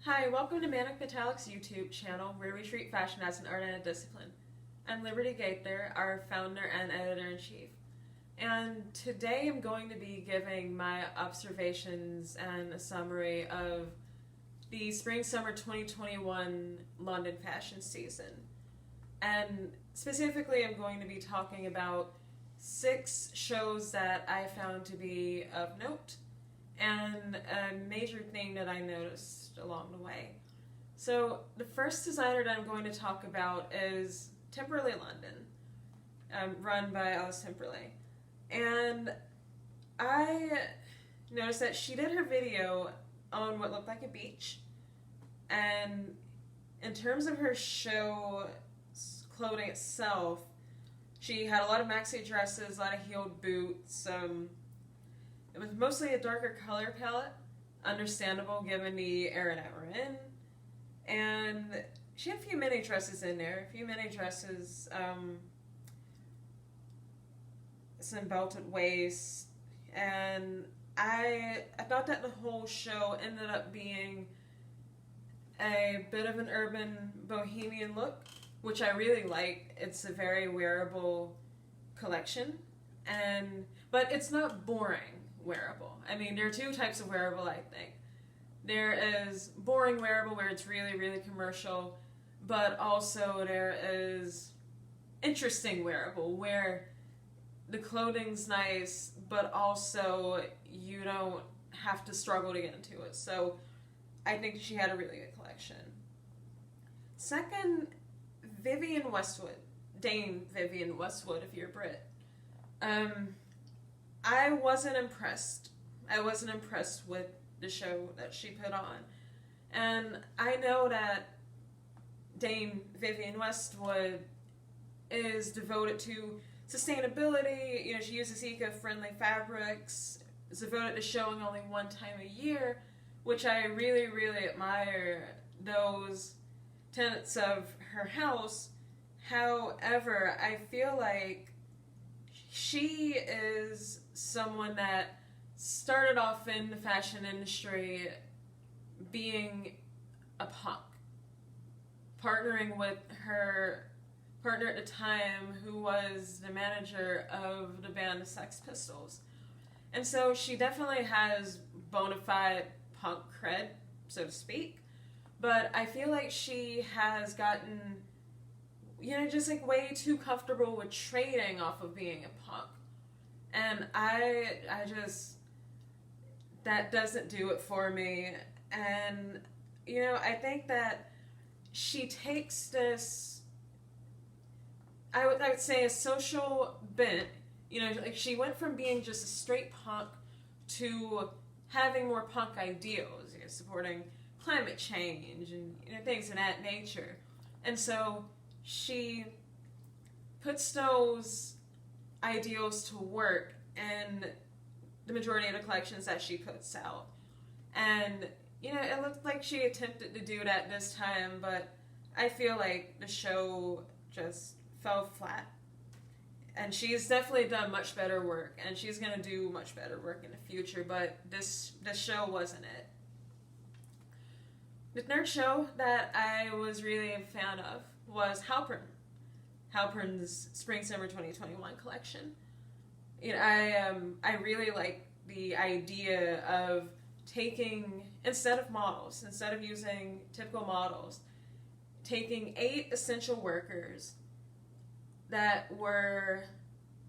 Hi, welcome to Manic YouTube channel where we treat fashion as an art and a discipline. I'm Gaither, our founder and editor-in-chief. And today I'm going to be giving my observations and a summary of the Spring-Summer 2021 London fashion season. And specifically I'm going to be talking about 6 shows that I found to be of note and a major thing that I noticed along the way. So the first designer that I'm going to talk about is Timberley London, run by Alice Timberley. And I noticed that she did her video on what looked like a beach, and in terms of her show clothing itself, she had a lot of maxi dresses, a lot of heeled boots. It was mostly a darker color palette, understandable given the era that we're in. And she had a few mini dresses in there, some belted waist, and I thought that the whole show ended up being a bit of an urban bohemian look, which I really like. It's a very wearable collection, but it's not boring wearable. I mean, there are 2 types of wearable, I think. There is boring wearable where it's really, really commercial, but also there is interesting wearable where the clothing's nice, but also you don't have to struggle to get into it. So I think she had a really good collection. Second, Vivienne Westwood. Dame Vivienne Westwood, if you're a Brit. I wasn't impressed. I wasn't impressed with the show that she put on. And I know that Dame Vivienne Westwood is devoted to sustainability. You know, she uses eco-friendly fabrics, is devoted to showing only one time a year, which I really, really admire those tenets of her house. However, I feel like she is someone that started off in the fashion industry being a punk, partnering with her partner at the time who was the manager of the band the Sex Pistols. And so she definitely has bona fide punk cred, so to speak, but I feel like she has gotten, just like way too comfortable with trading off of being a punk. And I just, that doesn't do it for me. And, I think that she takes this, I would say a social bent, like she went from being just a straight punk to having more punk ideals, supporting climate change and, things of that nature. And so she puts those ideals to work in the majority of the collections that she puts out. And, it looked like she attempted to do that this time, but I feel like the show just fell flat. And she's definitely done much better work, and she's going to do much better work in the future, but this show wasn't it. The third show that I was really a fan of was Halpern's Spring-Summer 2021 collection. I really like the idea of taking, instead of using typical models, taking 8 essential workers that were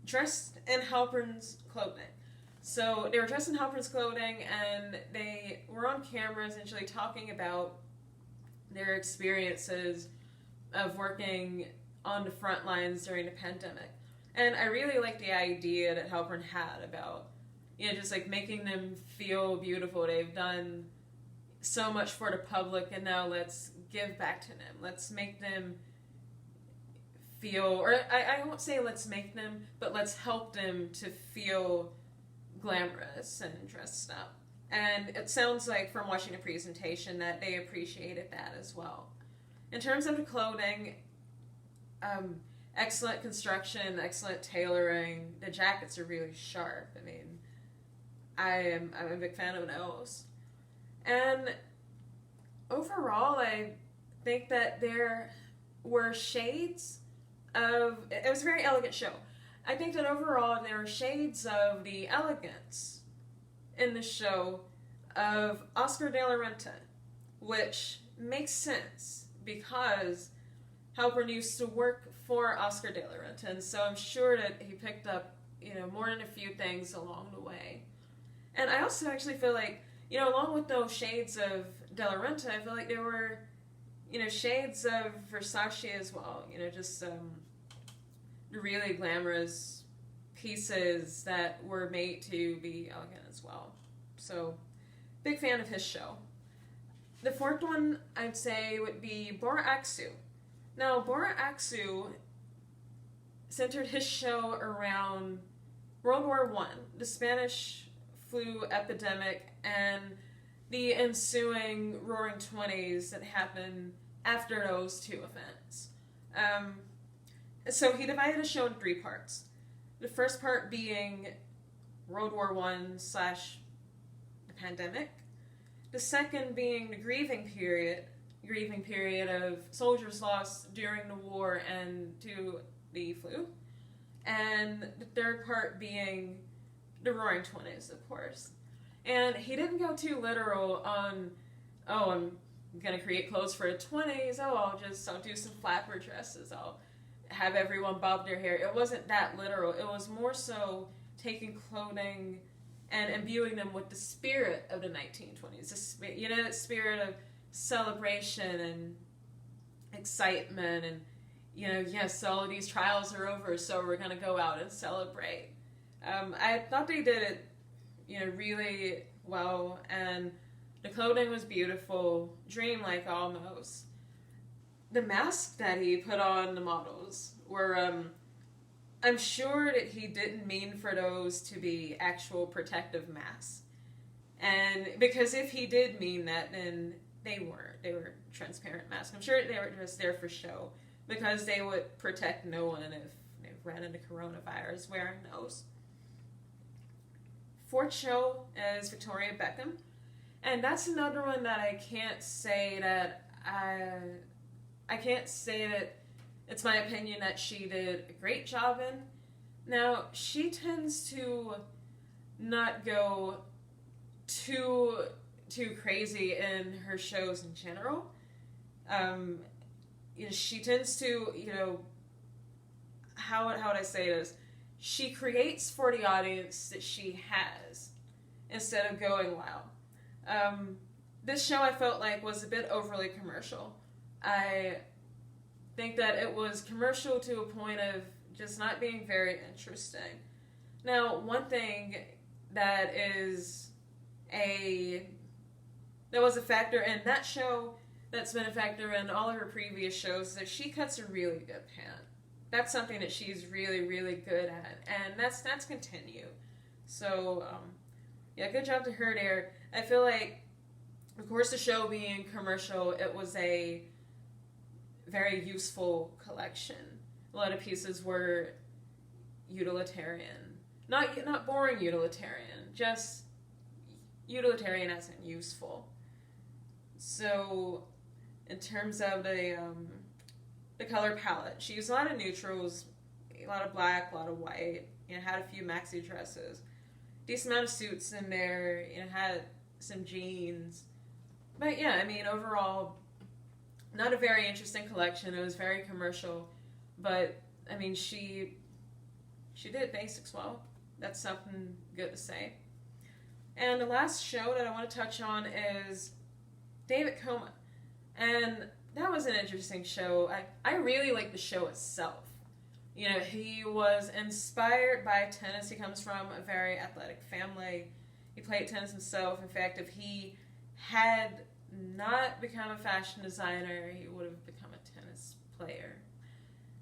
dressed in Halpern's clothing. So they were dressed in Halpern's clothing, and they were on camera essentially talking about their experiences of working on the front lines during the pandemic. And I really like the idea that Halpern had about, just like making them feel beautiful. They've done so much for the public, and now let's give back to them. Let's make them feel, or I won't say let's make them, but let's help them to feel glamorous and dressed up. And it sounds like from watching the presentation that they appreciated that as well. In terms of the clothing, excellent construction, excellent tailoring. The jackets are really sharp. I mean, I'm a big fan of those. And overall, overall, I think that there were shades of, it was a very elegant show. I think that overall there were shades of the elegance in the show of Oscar de la Renta, which makes sense because Halpern used to work for Oscar de la Renta, and so I'm sure that he picked up, more than a few things along the way. And I also actually feel like, along with those shades of de la Renta, I feel like there were, shades of Versace as well. Just really glamorous pieces that were made to be elegant as well. So, big fan of his show. The fourth one I'd say would be Bora Aksu. Now, Bora Aksu centered his show around World War I, the Spanish flu epidemic, and the ensuing Roaring Twenties that happened after those two events. So he divided the show in 3 parts. The first part being World War I / the pandemic. The second being the grieving period of soldiers lost during the war and to the flu. And the third part being the Roaring Twenties, of course. And he didn't go too literal on, I'm going to create clothes for the 20s, I'll do some flapper dresses, I'll have everyone bob their hair. It wasn't that literal. It was more so taking clothing and imbuing them with the spirit of the 1920s. The spirit of celebration and excitement and, yes, all of these trials are over, so we're going to go out and celebrate. I thought they did it, really well, and the clothing was beautiful, dreamlike almost. The masks that he put on the models were, I'm sure that he didn't mean for those to be actual protective masks. And because if he did mean that, then they weren't. They were transparent masks. I'm sure they were just there for show because they would protect no one if they ran into coronavirus wearing those. Fourth show is Victoria Beckham. And that's another one that I can't say that it's my opinion that she did a great job in. Now, she tends to not go too crazy in her shows in general. She tends to, how would I say this? She creates for the audience that she has instead of going wild. This show I felt like was a bit overly commercial. I think that it was commercial to a point of just not being very interesting. Now, one thing that was a factor in that show, that's been a factor in all of her previous shows, is that she cuts a really good pan. That's something that she's really, really good at, and that's continue. So, good job to her there. I feel like, of course, the show being commercial, it was a very useful collection. A lot of pieces were utilitarian. Not boring utilitarian, just utilitarian as in useful. So, in terms of the color palette, she used a lot of neutrals, a lot of black, a lot of white, had a few maxi dresses, decent amount of suits in there, had some jeans. But yeah, overall, not a very interesting collection. It was very commercial, but she did basics well. That's something good to say. And the last show that I want to touch on is David Coma. And that was an interesting show. I really like the show itself. He was inspired by tennis. He comes from a very athletic family. He played tennis himself. In fact, if he had not become a fashion designer, he would have become a tennis player.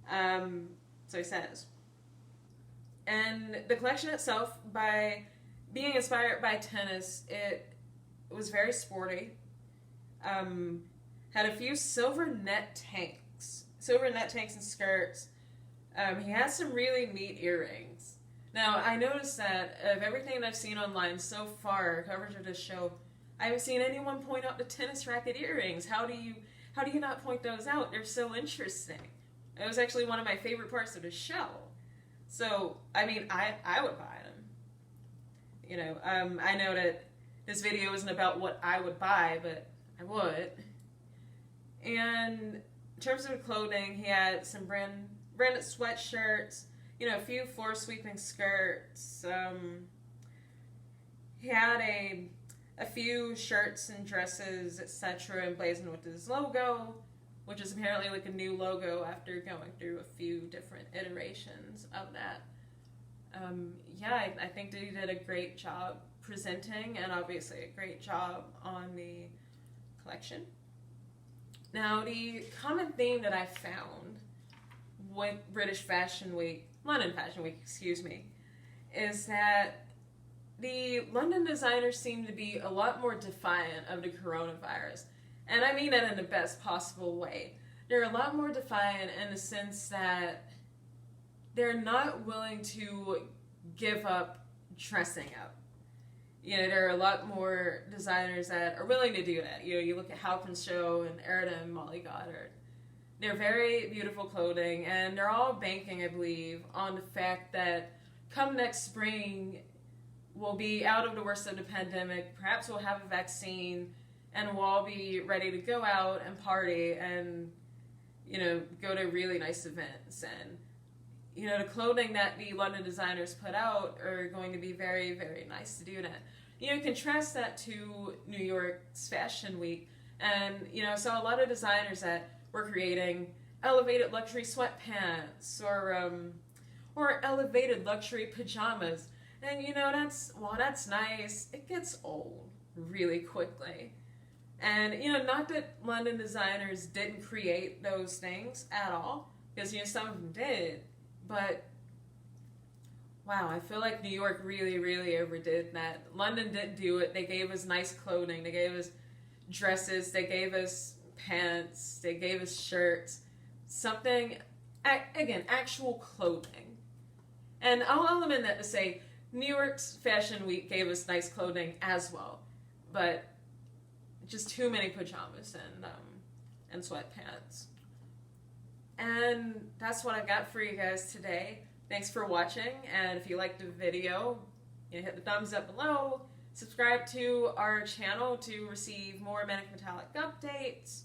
So he says. And the collection itself, by being inspired by tennis, it was very sporty. Had a few silver net tanks and skirts. He has some really neat earrings. Now, I noticed that of everything that I've seen online so far, coverage of this show, I haven't seen anyone point out the tennis racket earrings. How do you not point those out? They're so interesting. It was actually one of my favorite parts of the show. So, I mean, I would buy them. You know, I know that this video isn't about what I would buy, but I would. And in terms of clothing, he had some branded sweatshirts, you know, a few floor sweeping skirts. He had a few shirts and dresses, etc., emblazoned with his logo, which is apparently like a new logo after going through a few different iterations of that. Yeah, I think that he did a great job presenting, and obviously a great job on the collection. Now, the common theme that I found with London Fashion Week, is that the London designers seem to be a lot more defiant of the coronavirus. And I mean that in the best possible way. They're a lot more defiant in the sense that they're not willing to give up dressing up. You know, there are a lot more designers that are willing to do that. You know, you look at Halpenshow and Erda and Molly Goddard. They're very beautiful clothing, and they're all banking, I believe, on the fact that come next spring, we'll be out of the worst of the pandemic, perhaps we'll have a vaccine, and we'll all be ready to go out and party and, you know, go to really nice events. And, you know, the clothing that the London designers put out are going to be very, very nice to do that. You know, contrast that to New York's Fashion Week, and, you know, so a lot of designers that were creating elevated luxury sweatpants or elevated luxury pajamas. And, you know, that's nice. It gets old really quickly. And, you know, not that London designers didn't create those things at all, because, you know, some of them did, but wow, I feel like New York really, really overdid that. London didn't do it. They gave us nice clothing. They gave us dresses. They gave us pants. They gave us shirts. Something, again, actual clothing. And I'll amend that to say New York's Fashion Week gave us nice clothing as well, but just too many pajamas and sweatpants. And that's what I've got for you guys today. Thanks for watching, and if you liked the video, you know, hit the thumbs up below, subscribe to our channel to receive more Manic Metallic updates,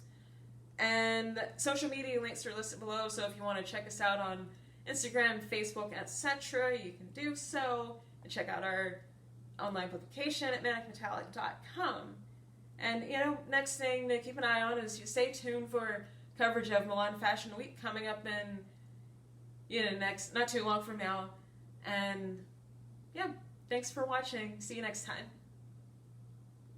and social media links are listed below, so if you want to check us out on Instagram, Facebook, etc., you can do so, and check out our online publication at manicmetallic.com. And, you know, next thing to keep an eye on is you stay tuned for coverage of Milan Fashion Week coming up in, you know, not too long from now. And, yeah, thanks for watching. See you next time.